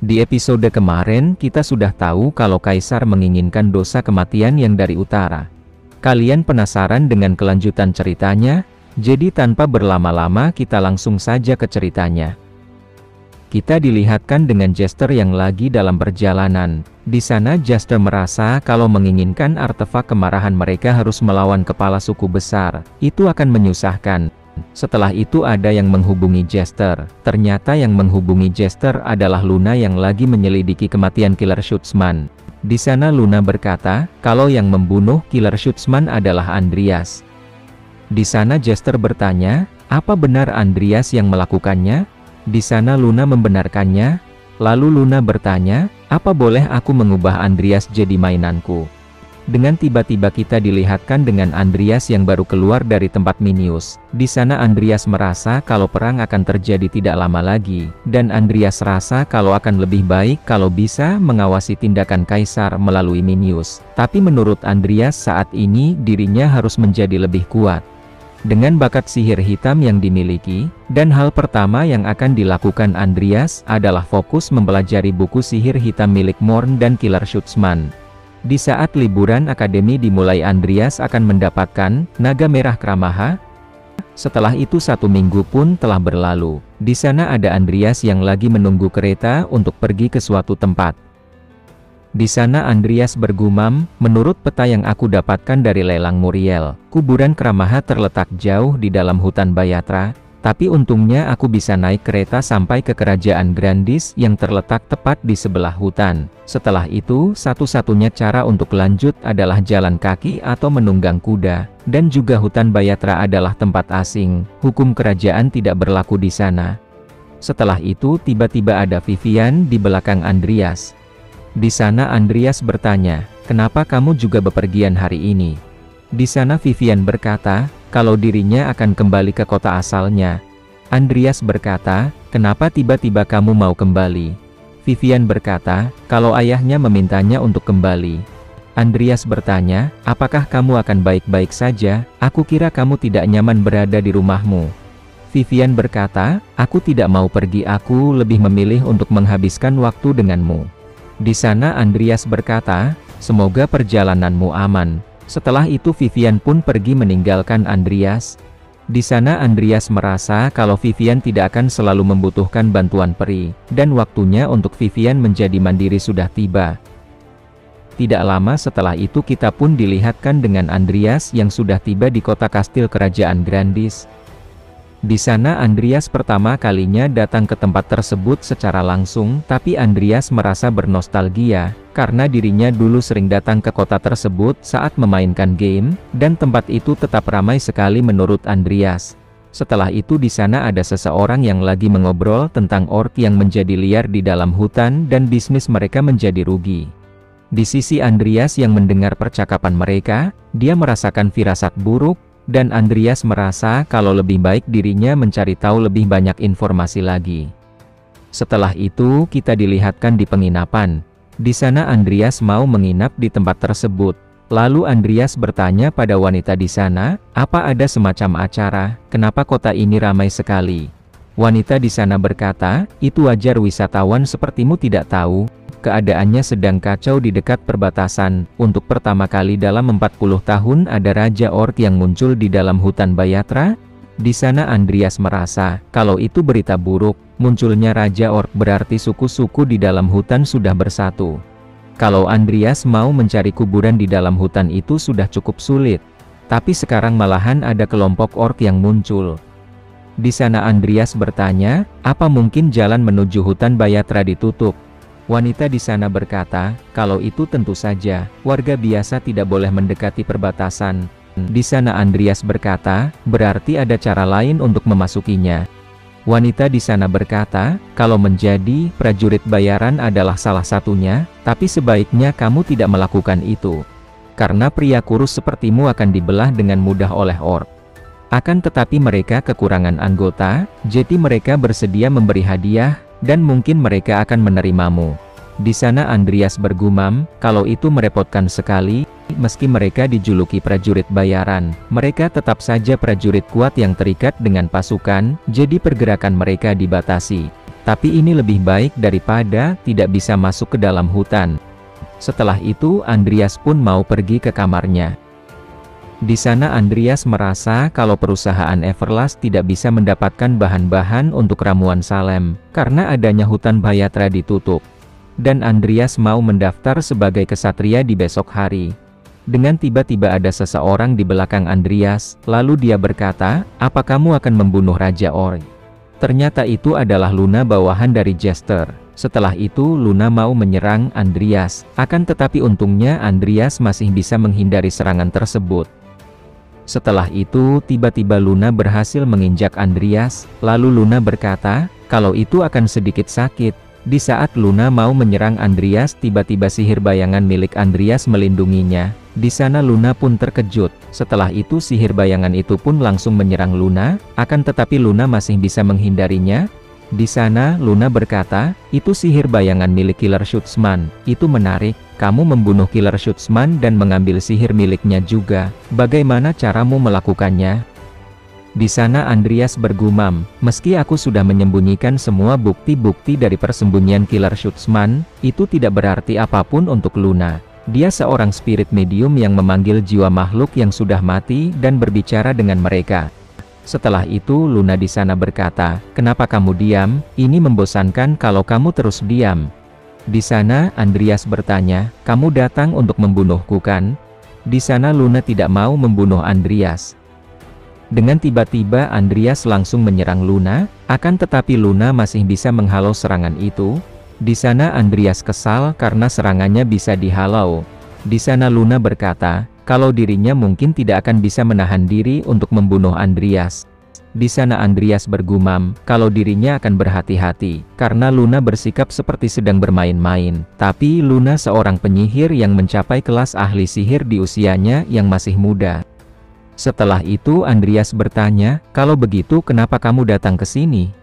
Di episode kemarin kita sudah tahu kalau Kaisar menginginkan dosa kematian yang dari utara. Kalian penasaran dengan kelanjutan ceritanya? Jadi tanpa berlama-lama kita langsung saja ke ceritanya. Kita dilihatkan dengan Jester yang lagi dalam perjalanan. Di sana Jester merasa kalau menginginkan artefak kemarahan mereka harus melawan kepala suku besar. Itu akan menyusahkan. Setelah itu ada yang menghubungi Jester. Ternyata yang menghubungi Jester adalah Luna yang lagi menyelidiki kematian Killer Schutzman. Di sana Luna berkata, kalau yang membunuh Killer Schutzman adalah Andreas. Di sana Jester bertanya, apa benar Andreas yang melakukannya? Di sana Luna membenarkannya. Lalu Luna bertanya, apa boleh aku mengubah Andreas jadi mainanku? Dengan tiba-tiba kita dilihatkan dengan Andreas yang baru keluar dari tempat Minius. Di sana Andreas merasa kalau perang akan terjadi tidak lama lagi, dan Andreas rasa kalau akan lebih baik kalau bisa mengawasi tindakan Kaisar melalui Minius. Tapi menurut Andreas saat ini dirinya harus menjadi lebih kuat. Dengan bakat sihir hitam yang dimiliki, dan hal pertama yang akan dilakukan Andreas adalah fokus mempelajari buku sihir hitam milik Morn dan Killer Schutzman. Di saat liburan akademi dimulai Andreas akan mendapatkan naga merah Kramaha. Setelah itu 1 minggu pun telah berlalu. Di sana ada Andreas yang lagi menunggu kereta untuk pergi ke suatu tempat. Di sana Andreas bergumam, menurut peta yang aku dapatkan dari lelang Muriel, kuburan Kramaha terletak jauh di dalam hutan Bayatra. Tapi untungnya aku bisa naik kereta sampai ke kerajaan Grandis yang terletak tepat di sebelah hutan. Setelah itu, satu-satunya cara untuk lanjut adalah jalan kaki atau menunggang kuda. Dan juga hutan Bayatra adalah tempat asing, hukum kerajaan tidak berlaku di sana. Setelah itu tiba-tiba ada Vivian di belakang Andreas. Di sana Andreas bertanya, kenapa kamu juga bepergian hari ini? Di sana Vivian berkata, kalau dirinya akan kembali ke kota asalnya. Andreas berkata, kenapa tiba-tiba kamu mau kembali? Vivian berkata, kalau ayahnya memintanya untuk kembali. Andreas bertanya, apakah kamu akan baik-baik saja? Aku kira kamu tidak nyaman berada di rumahmu. Vivian berkata, aku tidak mau pergi, aku lebih memilih untuk menghabiskan waktu denganmu. Di sana Andreas berkata, semoga perjalananmu aman. Setelah itu Vivian pun pergi meninggalkan Andreas. Di sana Andreas merasa kalau Vivian tidak akan selalu membutuhkan bantuan peri, dan waktunya untuk Vivian menjadi mandiri sudah tiba. Tidak lama setelah itu kita pun dilihatkan dengan Andreas yang sudah tiba di kota kastil kerajaan Grandis. Di sana Andreas pertama kalinya datang ke tempat tersebut secara langsung, tapi Andreas merasa bernostalgia, karena dirinya dulu sering datang ke kota tersebut saat memainkan game, dan tempat itu tetap ramai sekali menurut Andreas. Setelah itu di sana ada seseorang yang lagi mengobrol tentang orc yang menjadi liar di dalam hutan dan bisnis mereka menjadi rugi. Di sisi Andreas yang mendengar percakapan mereka, dia merasakan firasat buruk, dan Andreas merasa kalau lebih baik dirinya mencari tahu lebih banyak informasi lagi. Setelah itu kita dilihatkan di penginapan. Di sana Andreas mau menginap di tempat tersebut. Lalu Andreas bertanya pada wanita di sana, apa ada semacam acara, kenapa kota ini ramai sekali? Wanita di sana berkata, itu wajar, wisatawan sepertimu tidak tahu. Keadaannya sedang kacau di dekat perbatasan. Untuk pertama kali dalam 40 tahun ada Raja Orc yang muncul di dalam hutan Bayatra. Di sana Andreas merasa, kalau itu berita buruk, munculnya Raja Orc berarti suku-suku di dalam hutan sudah bersatu. Kalau Andreas mau mencari kuburan di dalam hutan itu sudah cukup sulit. Tapi sekarang malahan ada kelompok Orc yang muncul. Di sana Andreas bertanya, apa mungkin jalan menuju hutan Bayatra ditutup? Wanita di sana berkata, kalau itu tentu saja, warga biasa tidak boleh mendekati perbatasan. Di sana Andreas berkata, berarti ada cara lain untuk memasukinya. Wanita di sana berkata, kalau menjadi prajurit bayaran adalah salah satunya, tapi sebaiknya kamu tidak melakukan itu. Karena pria kurus sepertimu akan dibelah dengan mudah oleh orc. Akan tetapi mereka kekurangan anggota, jadi mereka bersedia memberi hadiah, dan mungkin mereka akan menerimamu. Di sana Andreas bergumam, kalau itu merepotkan sekali, meski mereka dijuluki prajurit bayaran, mereka tetap saja prajurit kuat yang terikat dengan pasukan, jadi pergerakan mereka dibatasi. Tapi ini lebih baik daripada tidak bisa masuk ke dalam hutan. Setelah itu Andreas pun mau pergi ke kamarnya. Di sana Andreas merasa kalau perusahaan Everlast tidak bisa mendapatkan bahan-bahan untuk ramuan Salem, karena adanya hutan Bhayatra ditutup. Dan Andreas mau mendaftar sebagai kesatria di besok hari. Dengan tiba-tiba ada seseorang di belakang Andreas, lalu dia berkata, "Apa kamu akan membunuh Raja Ori?" Ternyata itu adalah Luna bawahan dari Jester. Setelah itu Luna mau menyerang Andreas, akan tetapi untungnya Andreas masih bisa menghindari serangan tersebut. Setelah itu tiba-tiba Luna berhasil menginjak Andreas, lalu Luna berkata, kalau itu akan sedikit sakit. Di saat Luna mau menyerang Andreas, tiba-tiba sihir bayangan milik Andreas melindunginya. Di sana Luna pun terkejut. Setelah itu sihir bayangan itu pun langsung menyerang Luna, akan tetapi Luna masih bisa menghindarinya. Di sana Luna berkata, itu sihir bayangan milik Killer Shootsman, itu menarik, kamu membunuh Killer Shootsman dan mengambil sihir miliknya juga, bagaimana caramu melakukannya? Di sana Andreas bergumam, meski aku sudah menyembunyikan semua bukti-bukti dari persembunyian Killer Shootsman, itu tidak berarti apapun untuk Luna. Dia seorang spirit medium yang memanggil jiwa makhluk yang sudah mati dan berbicara dengan mereka. Setelah itu Luna di sana berkata, kenapa kamu diam? Ini membosankan kalau kamu terus diam. Di sana Andreas bertanya, kamu datang untuk membunuhku kan? Di sana Luna tidak mau membunuh Andreas. Dengan tiba-tiba Andreas langsung menyerang Luna, akan tetapi Luna masih bisa menghalau serangan itu. Di sana Andreas kesal karena serangannya bisa dihalau. Di sana Luna berkata, kalau dirinya mungkin tidak akan bisa menahan diri untuk membunuh Andreas. Di sana Andreas bergumam, kalau dirinya akan berhati-hati, karena Luna bersikap seperti sedang bermain-main. Tapi Luna seorang penyihir yang mencapai kelas ahli sihir di usianya yang masih muda. Setelah itu Andreas bertanya, kalau begitu kenapa kamu datang ke sini?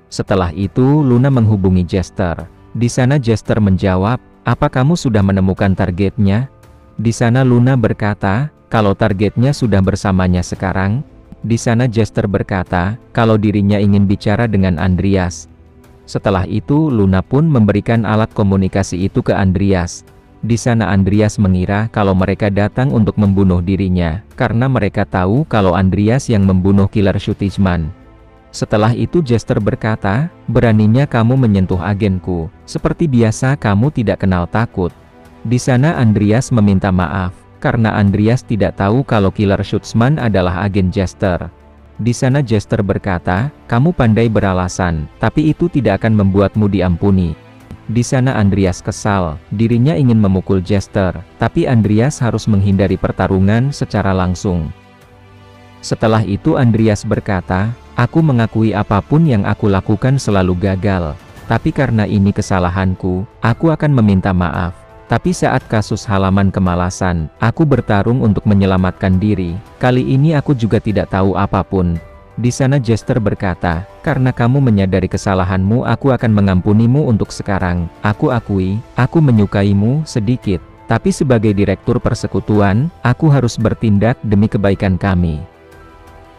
Setelah itu Luna menghubungi Jester. Di sana Jester menjawab, apa kamu sudah menemukan targetnya? Di sana Luna berkata, kalau targetnya sudah bersamanya sekarang. Di sana Jester berkata, kalau dirinya ingin bicara dengan Andreas. Setelah itu Luna pun memberikan alat komunikasi itu ke Andreas. Di sana Andreas mengira kalau mereka datang untuk membunuh dirinya, karena mereka tahu kalau Andreas yang membunuh Killer Shootsman. Setelah itu Jester berkata, beraninya kamu menyentuh agenku, seperti biasa kamu tidak kenal takut. Di sana Andreas meminta maaf, karena Andreas tidak tahu kalau Killer Shootsman adalah agen Jester. Di sana Jester berkata, kamu pandai beralasan, tapi itu tidak akan membuatmu diampuni. Di sana Andreas kesal, dirinya ingin memukul Jester, tapi Andreas harus menghindari pertarungan secara langsung. Setelah itu Andreas berkata, aku mengakui apapun yang aku lakukan selalu gagal, tapi karena ini kesalahanku, aku akan meminta maaf. Tapi saat kasus halaman kemalasan, aku bertarung untuk menyelamatkan diri. Kali ini aku juga tidak tahu apapun. Di sana Jester berkata, karena kamu menyadari kesalahanmu, aku akan mengampunimu untuk sekarang. Aku akui, aku menyukaimu sedikit. Tapi sebagai direktur persekutuan, aku harus bertindak demi kebaikan kami.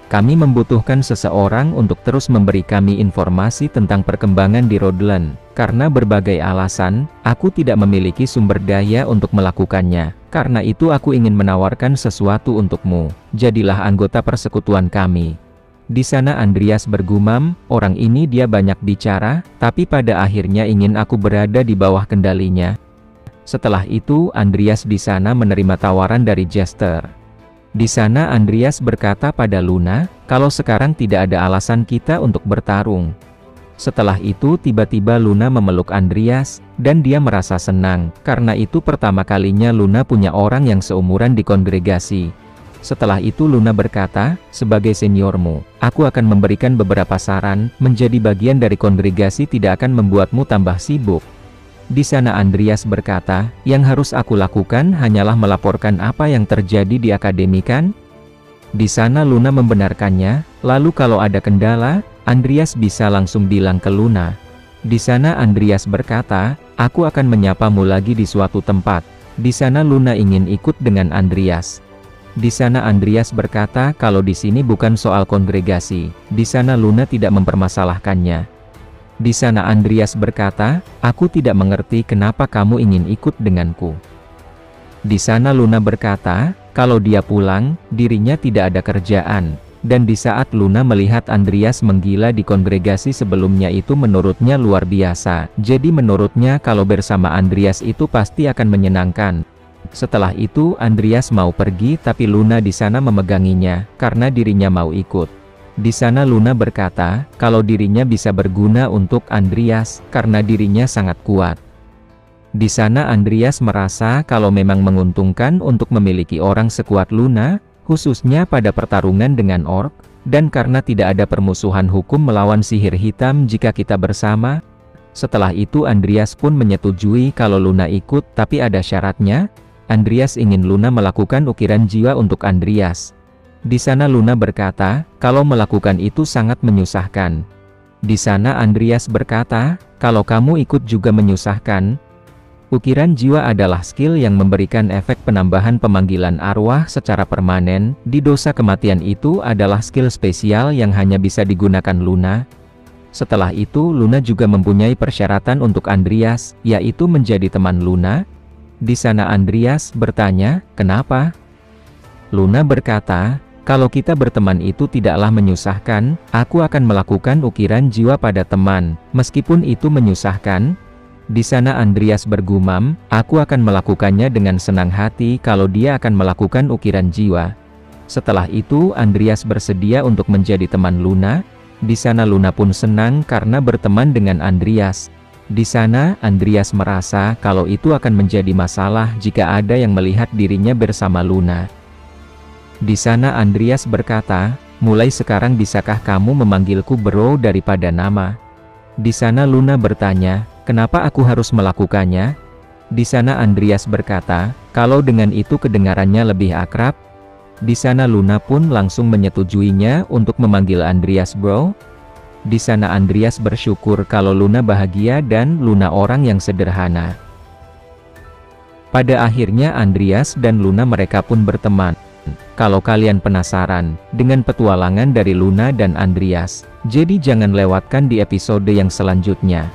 Kami membutuhkan seseorang untuk terus memberi kami informasi tentang perkembangan di Rhodeland. Karena berbagai alasan, aku tidak memiliki sumber daya untuk melakukannya. Karena itu aku ingin menawarkan sesuatu untukmu. Jadilah anggota persekutuan kami. Di sana Andreas bergumam, orang ini dia banyak bicara, tapi pada akhirnya ingin aku berada di bawah kendalinya. Setelah itu Andreas di sana menerima tawaran dari Jester. Di sana Andreas berkata pada Luna, kalau sekarang tidak ada alasan kita untuk bertarung. Setelah itu tiba-tiba Luna memeluk Andreas, dan dia merasa senang, karena itu pertama kalinya Luna punya orang yang seumuran di kongregasi. Setelah itu Luna berkata, sebagai seniormu, aku akan memberikan beberapa saran, menjadi bagian dari kongregasi tidak akan membuatmu tambah sibuk. Di sana Andreas berkata, yang harus aku lakukan hanyalah melaporkan apa yang terjadi di akademi kan? Di sana Luna membenarkannya, lalu kalau ada kendala, Andreas bisa langsung bilang ke Luna. Di sana Andreas berkata, aku akan menyapamu lagi di suatu tempat. Di sana Luna ingin ikut dengan Andreas. Di sana Andreas berkata kalau di sini bukan soal kongregasi. Di sana Luna tidak mempermasalahkannya. Di sana Andreas berkata, "Aku tidak mengerti kenapa kamu ingin ikut denganku." Di sana Luna berkata, kalau dia pulang, dirinya tidak ada kerjaan. Dan di saat Luna melihat Andreas menggila di kongregasi sebelumnya itu menurutnya luar biasa. Jadi menurutnya kalau bersama Andreas itu pasti akan menyenangkan. Setelah itu Andreas mau pergi tapi Luna di sana memeganginya, karena dirinya mau ikut. Di sana Luna berkata, kalau dirinya bisa berguna untuk Andreas, karena dirinya sangat kuat. Di sana Andreas merasa kalau memang menguntungkan untuk memiliki orang sekuat Luna, khususnya pada pertarungan dengan orc, dan karena tidak ada permusuhan hukum melawan sihir hitam jika kita bersama. Setelah itu Andreas pun menyetujui kalau Luna ikut, tapi ada syaratnya. Andreas ingin Luna melakukan ukiran jiwa untuk Andreas. Di sana Luna berkata, kalau melakukan itu sangat menyusahkan. Di sana Andreas berkata, kalau kamu ikut juga menyusahkan. Ukiran jiwa adalah skill yang memberikan efek penambahan pemanggilan arwah secara permanen. Di dosa kematian itu adalah skill spesial yang hanya bisa digunakan Luna. Setelah itu Luna juga mempunyai persyaratan untuk Andreas, yaitu menjadi teman Luna. Di sana Andreas bertanya, kenapa? Luna berkata, kalau kita berteman itu tidaklah menyusahkan, aku akan melakukan ukiran jiwa pada teman, meskipun itu menyusahkan. Di sana Andreas bergumam, aku akan melakukannya dengan senang hati kalau dia akan melakukan ukiran jiwa. Setelah itu Andreas bersedia untuk menjadi teman Luna. Di sana Luna pun senang karena berteman dengan Andreas. Di sana Andreas merasa kalau itu akan menjadi masalah jika ada yang melihat dirinya bersama Luna. Di sana Andreas berkata, mulai sekarang bisakah kamu memanggilku bro daripada nama? Di sana Luna bertanya, kenapa aku harus melakukannya? Di sana Andreas berkata, kalau dengan itu kedengarannya lebih akrab. Di sana Luna pun langsung menyetujuinya untuk memanggil Andreas bro. Di sana Andreas bersyukur kalau Luna bahagia dan Luna orang yang sederhana. Pada akhirnya Andreas dan Luna mereka pun berteman. Kalau kalian penasaran dengan petualangan dari Luna dan Andreas, jadi jangan lewatkan di episode yang selanjutnya.